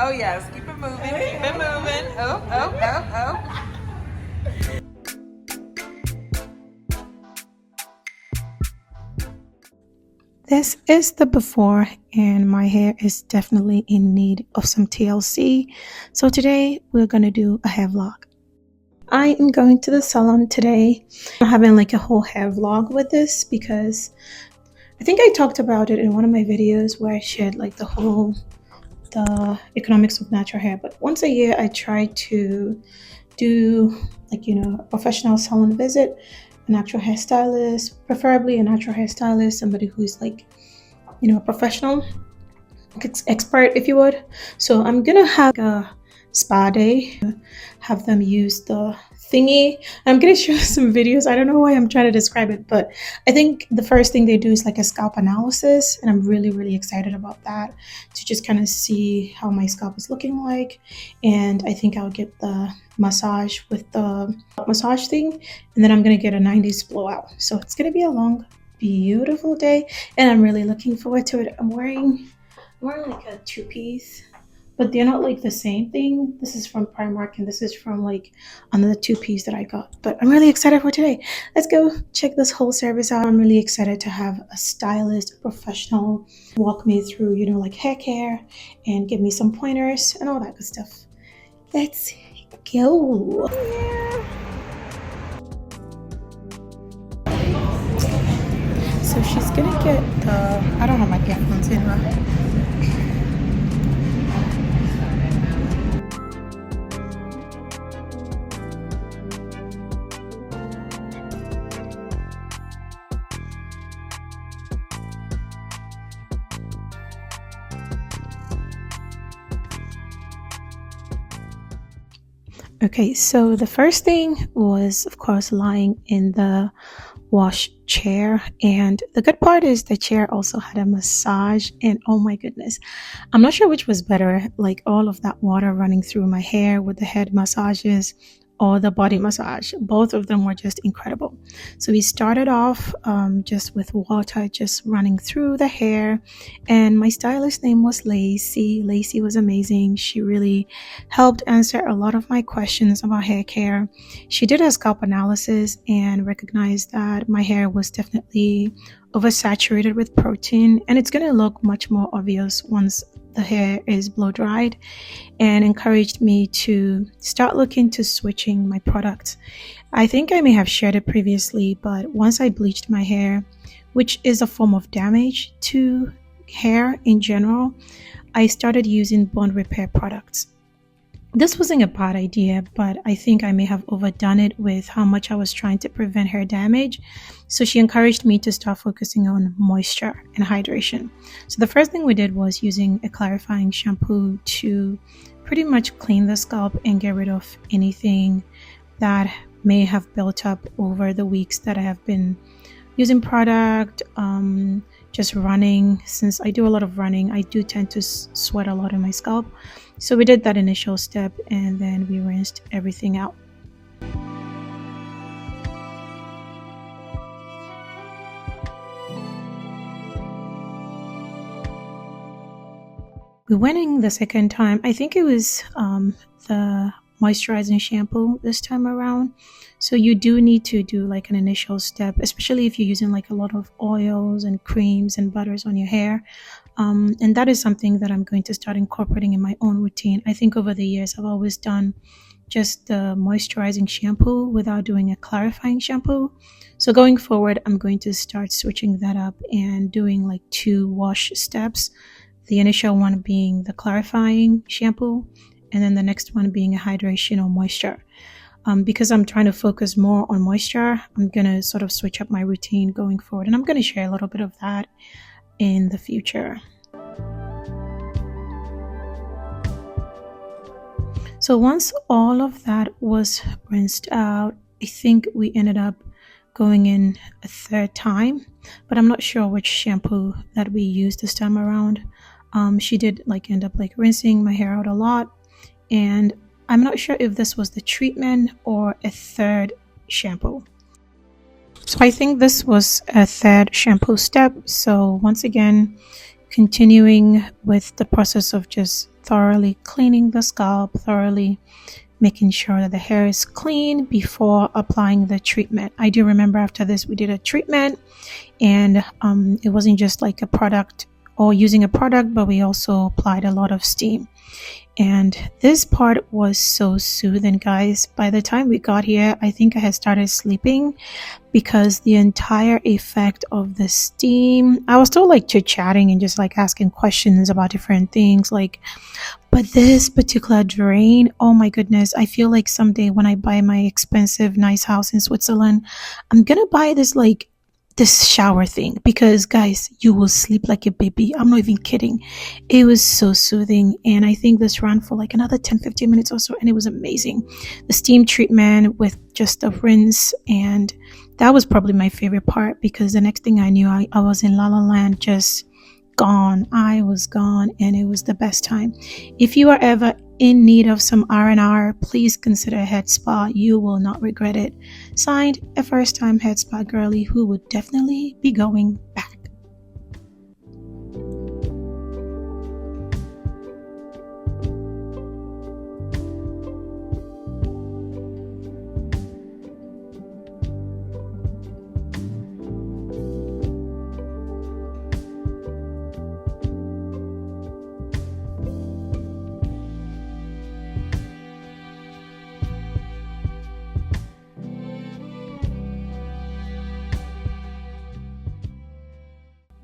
Oh yes, keep it moving, keep it moving. Oh, oh, oh, oh. This is the before, and my hair is definitely in need of some TLC. So today we're gonna do a hair vlog. I am going to the salon today. I'm having like a whole hair vlog with this because I think I talked about it in one of my videos where I shared like the economics of natural hair. But once a year I try to do like a professional salon visit, a natural hairstylist, preferably a natural hairstylist, somebody who's like a professional expert, if you would. So I'm gonna have a spa day, have them use the thingy. I'm gonna show some videos. I don't know why I'm trying to describe it, but I think the first thing they do is like a scalp analysis, and I'm really excited about that, to just kind of see how my scalp is looking like. And I think I'll get the massage with the massage thing, and then I'm gonna get a 90s blowout. So it's gonna be a long, beautiful day, and I'm really looking forward to it. I'm wearing like a two-piece, but they're not like the same thing. This is from Primark, and this is from like another two-piece that I got. But I'm really excited for today. Let's go check this whole service out. I'm really excited to have a stylist, a professional, walk me through, like hair care and give me some pointers and all that good stuff. Let's go. So she's gonna get the, I don't have my earphones in, right? Okay, so the first thing was, of course, lying in the wash chair. And the good part is the chair also had a massage. And oh my goodness, I'm not sure which was better, like all of that water running through my hair with the head massages or the body massage. Both of them were just incredible. So we started off just with water just running through the hair, and my stylist name was Lacey. Lacey was amazing. She really helped answer a lot of my questions about hair care. She did a scalp analysis and recognized that my hair was definitely oversaturated with protein, and it's going to look much more obvious once the hair is blow dried, and encouraged me to start looking to switching my products. I think I may have shared it previously, but once I bleached my hair, which is a form of damage to hair in general, I started using bond repair products. This wasn't a bad idea, but I think I may have overdone it with how much I was trying to prevent hair damage. So she encouraged me to start focusing on moisture and hydration. So the first thing we did was using a clarifying shampoo to pretty much clean the scalp and get rid of anything that may have built up over the weeks that I have been using product, just running. Since I do a lot of running, I do tend to sweat a lot in my scalp. So we did that initial step, and then we rinsed everything out. We went in the second time. I think it was the moisturizing shampoo this time around. So you do need to do like an initial step, especially if you're using like a lot of oils and creams and butters on your hair. And that is something that I'm going to start incorporating in my own routine. I think over the years I've always done just the moisturizing shampoo without doing a clarifying shampoo. So going forward, I'm going to start switching that up and doing like 2 wash steps. The initial one being the clarifying shampoo, and then the next one being a hydration or moisture. Because I'm trying to focus more on moisture, I'm going to sort of switch up my routine going forward. And I'm going to share a little bit of that in the future. So once all of that was rinsed out, I think we ended up going in a third time, but I'm not sure which shampoo that we used this time around. She did like end up like rinsing my hair out a lot, and I'm not sure if this was the treatment or a third shampoo. So I think this was a third shampoo step. So once again, continuing with the process of just thoroughly cleaning the scalp, thoroughly making sure that the hair is clean before applying the treatment. I do remember after this we did a treatment, and it wasn't just like a product or using a product, but we also applied a lot of steam. And this part was so soothing, guys. By the time we got here, I think I had started sleeping because the entire effect of the steam, I was still like chit-chatting and just like asking questions about different things, like, but this particular drain, oh my goodness, I feel like someday when I buy my expensive nice house in Switzerland, I'm gonna buy this shower thing, because guys, you will sleep like a baby. I'm not even kidding. It was so soothing, and I think this ran for like another 10-15 minutes or so, and it was amazing. The steam treatment with just a rinse, and that was probably my favorite part, because the next thing I knew, I was in La La Land, just gone. I was gone, and it was the best time. If you are ever in need of some R&R, please consider a head spa. You will not regret it. Signed, a first-time head spa girly who would definitely be going back.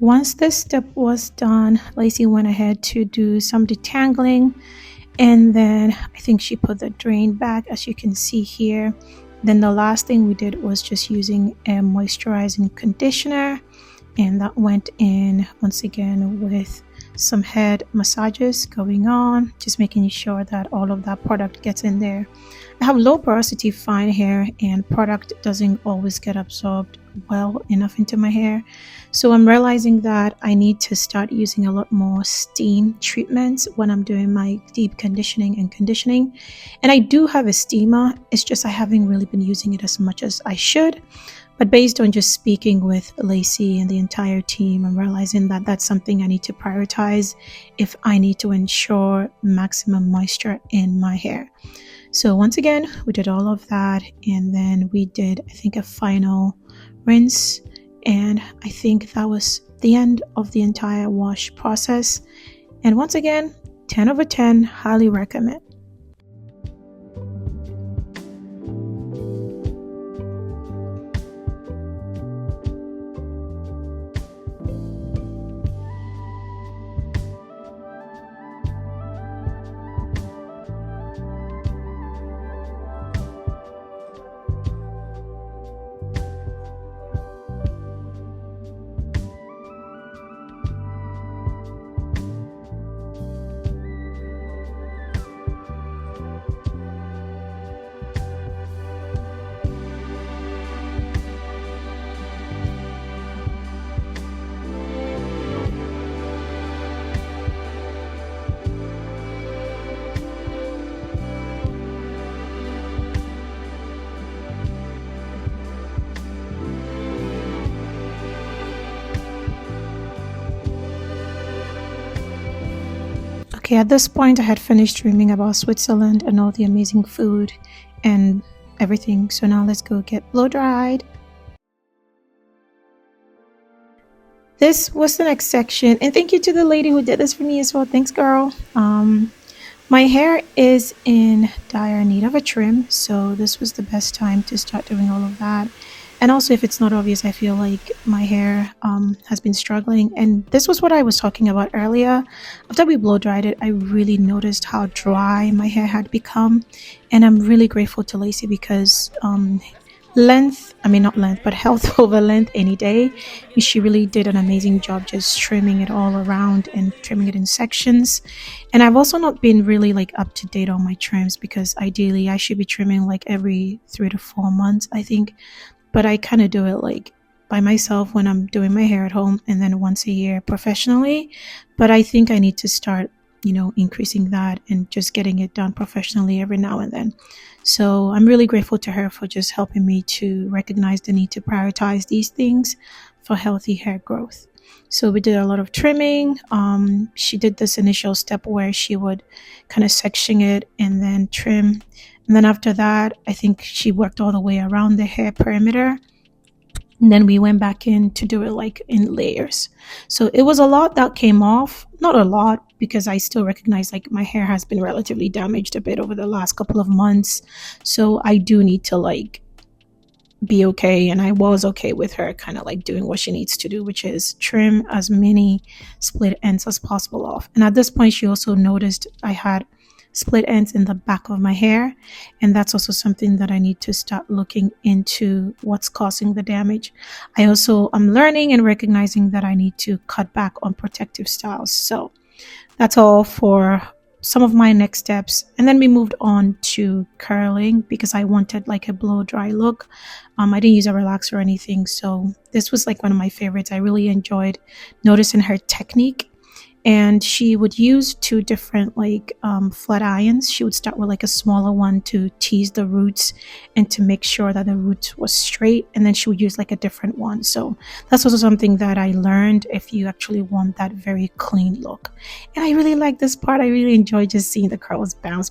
Once this step was done, Lacey went ahead to do some detangling, and then I think she put the drain back, as you can see here. Then the last thing we did was just using a moisturizing conditioner, and that went in once again with some head massages going on, just making sure that all of that product gets in there. I have low porosity fine hair, and product doesn't always get absorbed well enough into my hair, so I'm realizing that I need to start using a lot more steam treatments when I'm doing my deep conditioning and conditioning. And I do have a steamer, it's just I haven't really been using it as much as I should. But based on just speaking with Lacey and the entire team, I'm realizing that that's something I need to prioritize if I need to ensure maximum moisture in my hair. So once again, we did all of that, and then we did, I think, a final rinse, and I think that was the end of the entire wash process. And once again, 10 over 10, highly recommend. Okay, at this point I had finished dreaming about Switzerland and all the amazing food and everything, so now let's go get blow dried. This was the next section, and thank you to the lady who did this for me as well. Thanks, girl. My hair is in dire need of a trim, so this was the best time to start doing all of that. And also, if it's not obvious, I feel like my hair has been struggling, and this was what I was talking about earlier. After we blow dried it, I really noticed how dry my hair had become, and I'm really grateful to Lacey because health over length any day. She really did an amazing job just trimming it all around and trimming it in sections. And I've also not been really like up to date on my trims, because ideally I should be trimming like every 3 to 4 months, I think. But I kind of do it like by myself when I'm doing my hair at home, and then once a year professionally. But I think I need to start, increasing that and just getting it done professionally every now and then. So I'm really grateful to her for just helping me to recognize the need to prioritize these things for healthy hair growth. So we did a lot of trimming. She did this initial step where she would kind of section it and then trim. And then after that, I think she worked all the way around the hair perimeter. And then we went back in to do it like in layers. So it was a lot that came off. Not a lot, because I still recognize like my hair has been relatively damaged a bit over the last couple of months. So I do need to like be okay, and I was okay with her kind of like doing what she needs to do, which is trim as many split ends as possible off. And at this point, she also noticed I had split ends in the back of my hair, and that's also something that I need to start looking into, what's causing the damage. I'm learning and recognizing that I need to cut back on protective styles. So that's all for some of my next steps. And then we moved on to curling because I wanted like a blow dry look. I didn't use a relaxer or anything, so this was like one of my favorites. I really enjoyed noticing her technique. And she would use two different like flat irons. She would start with like a smaller one to tease the roots and to make sure that the roots was straight, and then she would use like a different one. So that's also something that I learned if you actually want that very clean look. And I really like this part. I really enjoy just seeing the curls bounce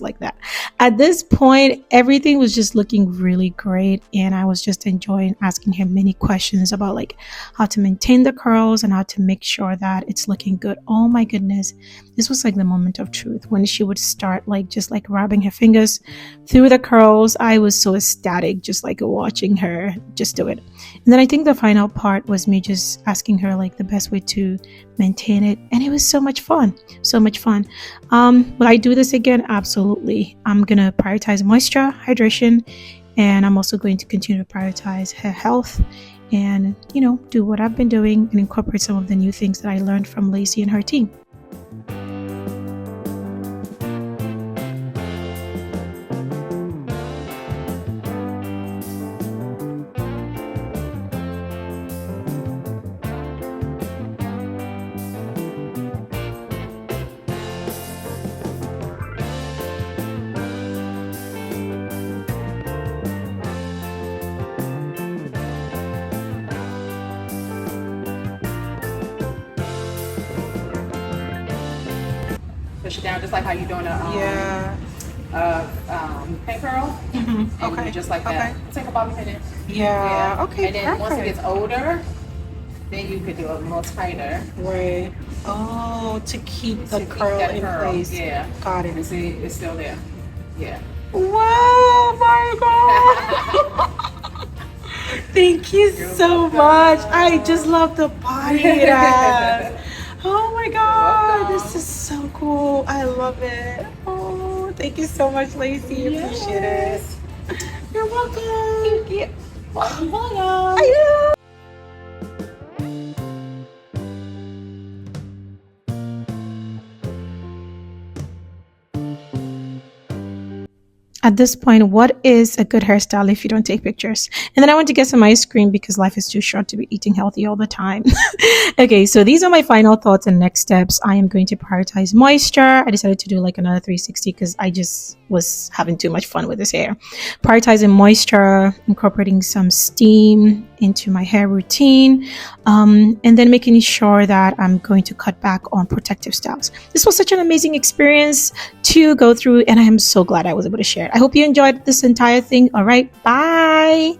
like that. At this point, everything was just looking really great, and I was just enjoying asking her many questions about like how to maintain the curls and how to make sure that it's looking good. Oh my goodness, this was like the moment of truth when she would start like just like rubbing her fingers through the curls. I was so ecstatic just like watching her just do it. And then I think the final part was me just asking her like the best way to maintain it, and it was so much fun. Will I do this again? Absolutely. I'm gonna prioritize moisture, hydration, and I'm also going to continue to prioritize her health and, you know, do what I've been doing and incorporate some of the new things that I learned from Lacey and her team. Push it down just like how you're doing pin curl. Mm-hmm. And Okay. just like that. Take a bobby pin in. Yeah. Okay. And then once it gets older, then you could do it more tighter. Right. Oh, to keep the curl in place. Yeah. Got it. And see, it's still there. Yeah. Wow, my God. Thank you so much. I just love the body it has. Oh my God, this is so cool. I love it. Oh, thank you so much, Lacey. Appreciate it. You're welcome. Thank you. I know. At this point, what is a good hairstyle if you don't take pictures? And then I went to get some ice cream because life is too short to be eating healthy all the time. Okay, so these are my final thoughts and next steps. I am going to prioritize moisture. I decided to do like another 360 because I just was having too much fun with this hair. Prioritizing moisture, incorporating some steam into my hair routine, and then making sure that I'm going to cut back on protective styles. This was such an amazing experience to go through, and I am so glad I was able to share it. I hope you enjoyed this entire thing. All right, bye.